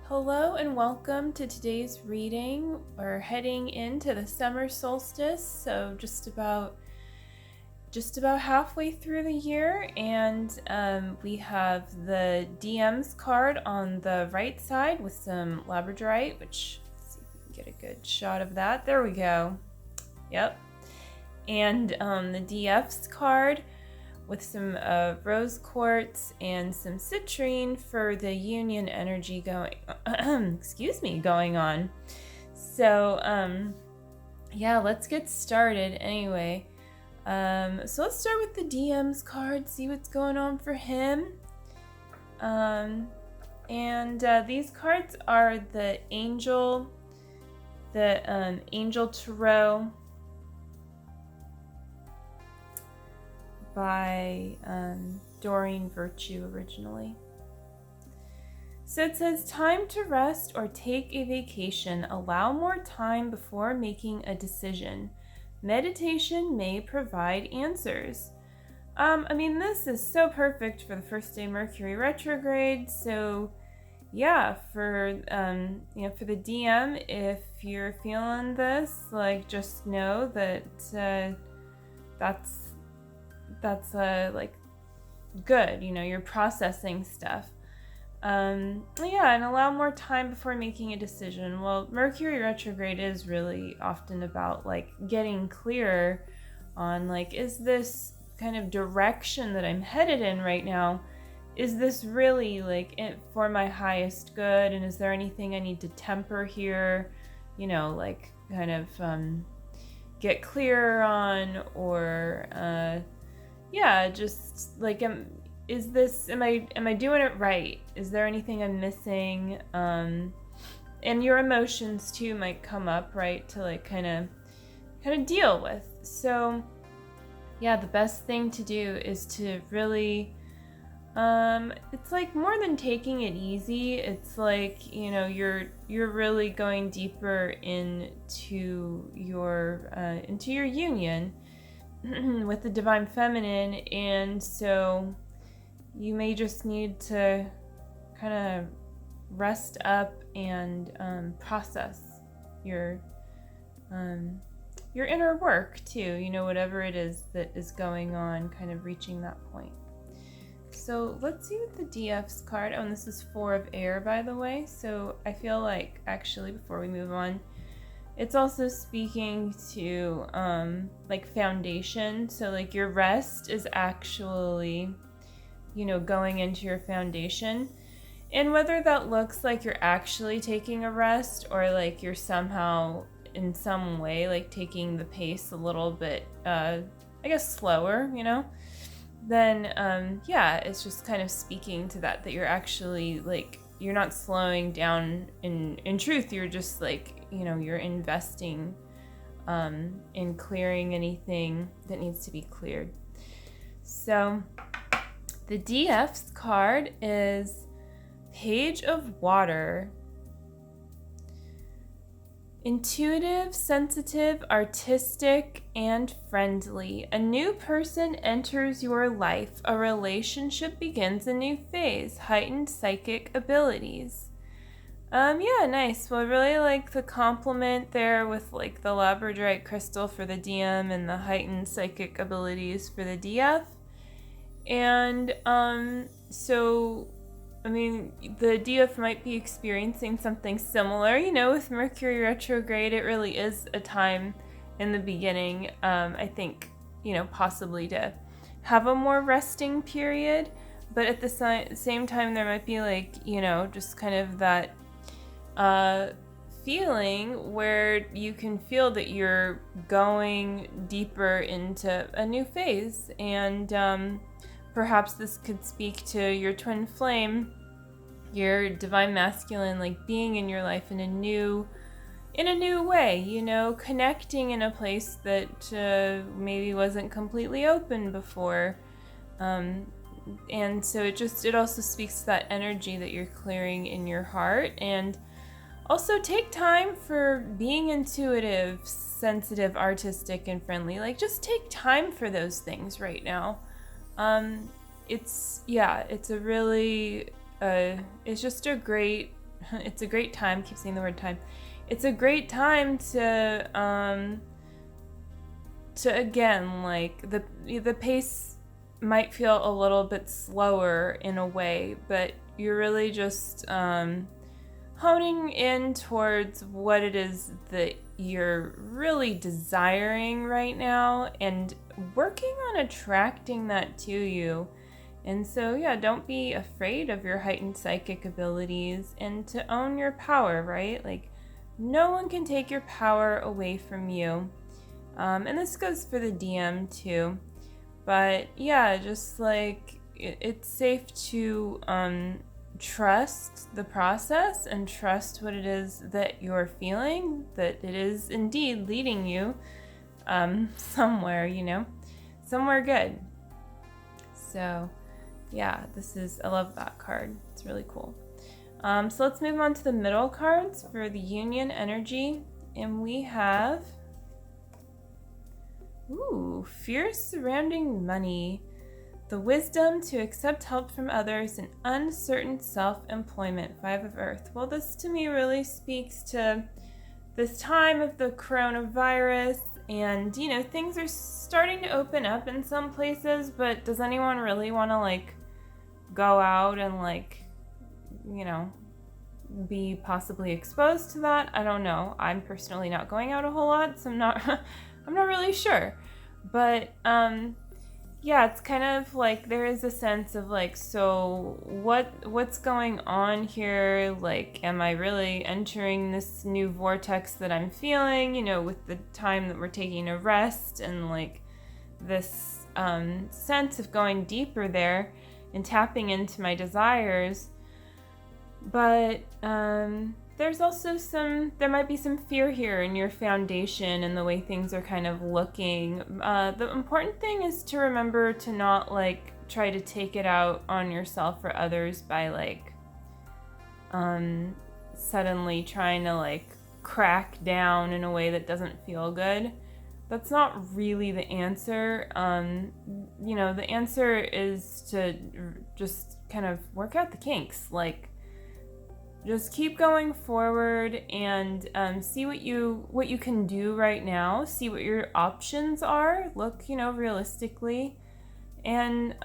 Hello and welcome to today's reading. We're heading into the summer solstice, so just about halfway through the year, and we have the DMs card on the right side with some labradorite, which let's see if we can get a good shot of that. There we go. Yep. And the DFs card with some rose quartz and some citrine for the union energy going going on. So yeah, let's get started anyway. So let's start with the DM's card, see what's going on for him. These cards are the Angel Tarot by Doreen Virtue originally. So it says, time to rest or take a vacation. Allow more time before making a decision. Meditation may provide answers. This is so perfect for the first day Mercury retrograde. So yeah, for the DM, if you're feeling this, just know that that's good. You're processing stuff. And allow more time before making a decision. Well, Mercury retrograde is really often about getting clear on is this kind of direction that I'm headed in right now, is this really for my highest good, and is there anything I need to temper here, get clear on, or am I doing it right? Is there anything I'm missing? And your emotions too might come up, right, to kind of deal with. So yeah, the best thing to do is to really it's more than taking it easy. It's you're really going deeper into your union with the divine feminine, and so you may just need to kind of rest up and process your inner work too, whatever it is that is going on, kind of reaching that point. So let's see what the DF's card, and this is 4 of air, by the way, so I feel actually before we move on, it's also speaking to foundation. So your rest is actually, going into your foundation. And whether that looks like you're actually taking a rest, or you're somehow in some way taking the pace a little bit slower, then it's just kind of speaking to that you're actually you're not slowing down. In truth, you're just you're investing in clearing anything that needs to be cleared. So the DF's card is Page of Water. Intuitive, sensitive, artistic, and friendly. A new person enters your life. A relationship begins a new phase. Heightened psychic abilities. Nice. Well, I really like the compliment there with the labradorite crystal for the DM and the heightened psychic abilities for the DF. And the DF might be experiencing something similar, with Mercury retrograde. It really is a time in the beginning, I think, possibly to have a more resting period, but at the same time, there might be just kind of that feeling where you can feel that you're going deeper into a new phase, and perhaps this could speak to your twin flame, your divine masculine, being in your life in a new way, connecting in a place that maybe wasn't completely open before. And so it also speaks to that energy that you're clearing in your heart. And also take time for being intuitive, sensitive, artistic, and friendly. Just take time for those things right now. It's a really it's just a great it's a great time, keep saying the word time. It's a great time to again, like the pace might feel a little bit slower in a way, but you're really just honing in towards what it is that you're really desiring right now and working on attracting that to you. And so, yeah, don't be afraid of your heightened psychic abilities and to own your power, right? Like, no one can take your power away from you. And this goes for the DM too. But yeah, just like it's safe to trust the process and trust what it is that you're feeling, that it is indeed leading you somewhere, somewhere good. So yeah, I love that card. It's really cool. So let's move on to the middle cards for the union energy. And we have, fears surrounding money, the wisdom to accept help from others, and uncertain self-employment, 5 of Earth. Well, this to me really speaks to this time of the coronavirus, and, things are starting to open up in some places, but does anyone really want to, go out and, be possibly exposed to that? I don't know. I'm personally not going out a whole lot, so I'm not really sure. But yeah, it's kind of like there is a sense of so what's going on here? Am I really entering this new vortex that I'm feeling, with the time that we're taking a rest and this sense of going deeper there and tapping into my desires. But there's also there might be some fear here in your foundation and the way things are kind of looking. The important thing is to remember to not try to take it out on yourself or others by suddenly trying to crack down in a way that doesn't feel good. That's not really the answer. The answer is to just kind of work out the kinks. Just keep going forward and see what you can do right now. See what your options are. Look, realistically, and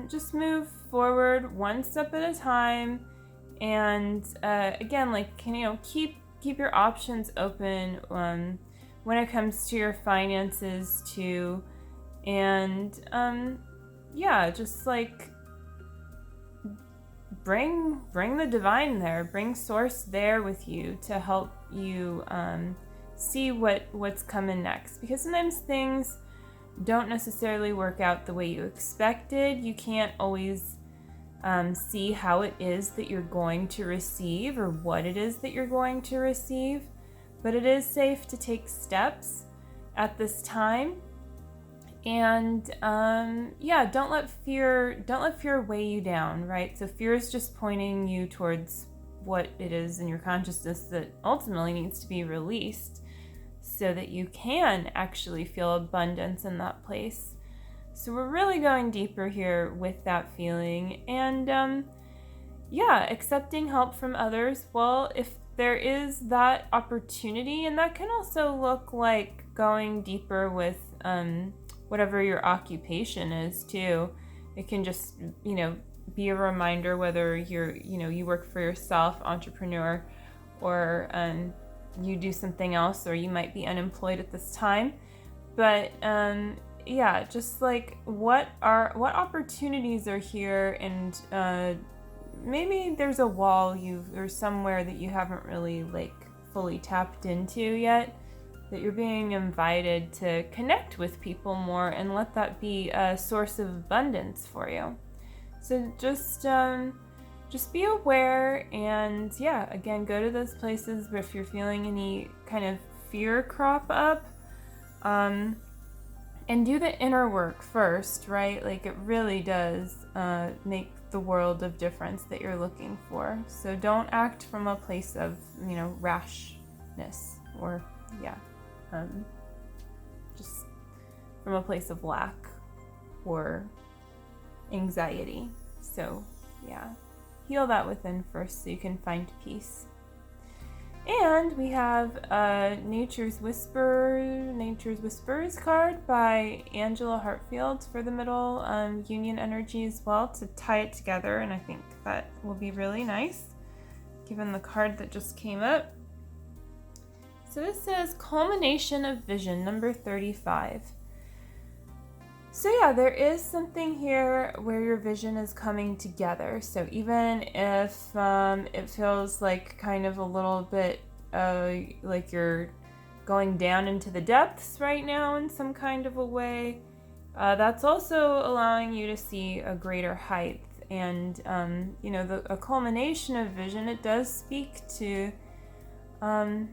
just move forward one step at a time. And again, keep your options open when it comes to your finances too. And yeah, just bring the divine there, bring source there with you to help you see what's coming next, because sometimes things don't necessarily work out the way you expected. You can't always see how it is that you're going to receive or what it is that you're going to receive, but it is safe to take steps at this time. And yeah, don't let fear weigh you down, right? So fear is just pointing you towards what it is in your consciousness that ultimately needs to be released so that you can actually feel abundance in that place. So we're really going deeper here with that feeling. And yeah, accepting help from others. Well, if there is that opportunity, and that can also look like going deeper with whatever your occupation is too. It can just, be a reminder whether you work for yourself, entrepreneur, or you do something else, or you might be unemployed at this time. But yeah, just what opportunities are here, and maybe there's a wall or somewhere that you haven't really fully tapped into yet, that you're being invited to connect with people more and let that be a source of abundance for you. So just be aware, and yeah, again, go to those places where if you're feeling any kind of fear crop up, and do the inner work first, right? It really does make the world of difference that you're looking for. So don't act from a place of, rashness or, just from a place of lack or anxiety. So yeah, heal that within first so you can find peace. And we have Nature's Whispers card by Angela Hartfield for the middle union energy as well, to tie it together, and I think that will be really nice given the card that just came up. So this says Culmination of Vision, number 35. So yeah, there is something here where your vision is coming together. So even if it feels like kind of a little bit like you're going down into the depths right now in some kind of a way, that's also allowing you to see a greater height. And a culmination of vision, it does speak to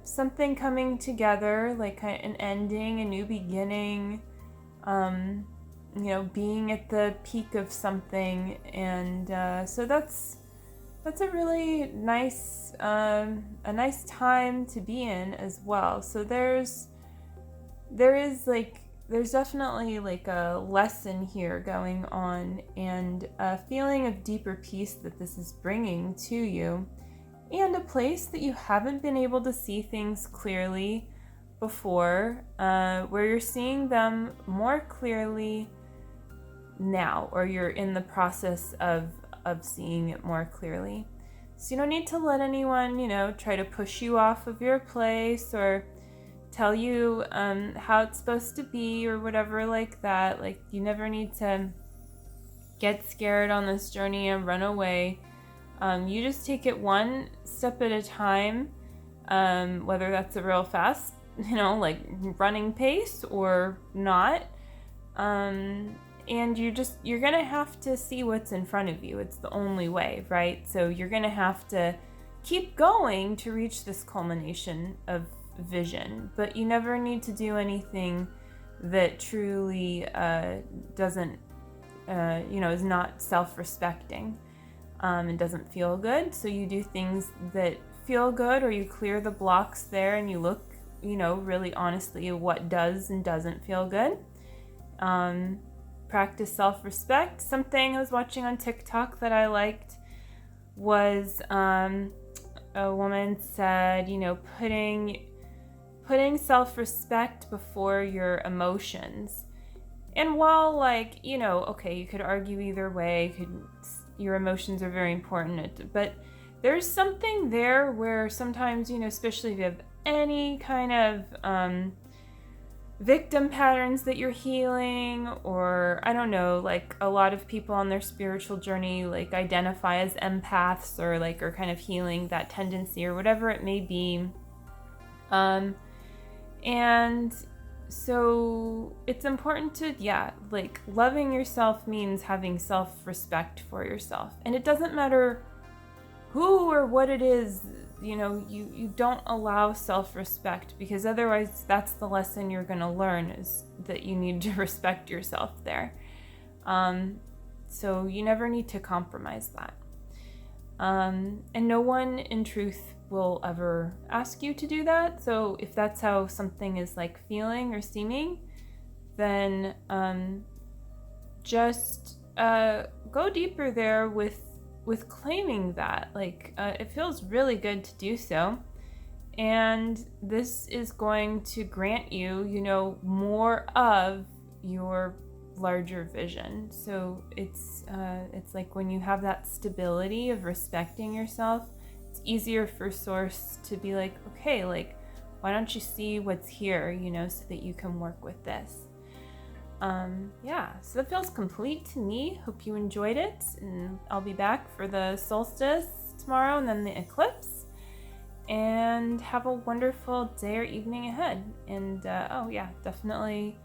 something coming together, like an ending, a new beginning, being at the peak of something. And so that's a really nice time to be in as well. So there's definitely like a lesson here going on, and a feeling of deeper peace that this is bringing to you, and a place that you haven't been able to see things clearly before, where you're seeing them more clearly now, or you're in the process of seeing it more clearly. So you don't need to let anyone, try to push you off of your place or tell you how it's supposed to be or whatever like that. Like, you never need to get scared on this journey and run away. You just take it one step at a time, whether that's a real fast, like running pace or not. And you're gonna have to see what's in front of you. It's the only way, right? So you're gonna have to keep going to reach this culmination of vision, but you never need to do anything that truly doesn't, is not self-respecting, and doesn't feel good. So you do things that feel good, or you clear the blocks there and you look, really honestly at what does and doesn't feel good. Practice self-respect. Something I was watching on TikTok that I liked was a woman said, putting self-respect before your emotions. And while okay, you could argue either way, your emotions are very important, but there's something there where sometimes, especially if you have any kind of victim patterns that you're healing, or I don't know, like a lot of people on their spiritual journey like identify as empaths, or like are kind of healing that tendency or whatever it may be. And so it's important to, loving yourself means having self-respect for yourself. And it doesn't matter who or what it is, you don't allow self-respect, because otherwise that's the lesson you're going to learn, is that you need to respect yourself there. So you never need to compromise that. And no one in truth will ever ask you to do that. So if that's how something is like feeling or seeming, then just go deeper there with claiming that. It feels really good to do so. And this is going to grant you, more of your larger vision. So it's like when you have that stability of respecting yourself, it's easier for Source to be like, okay, why don't you see what's here, so that you can work with this. So that feels complete to me. Hope you enjoyed it, and I'll be back for the solstice tomorrow and then the eclipse. And have a wonderful day or evening ahead. And definitely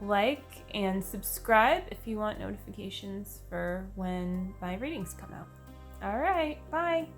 like and subscribe if you want notifications for when my readings come out. All right, bye.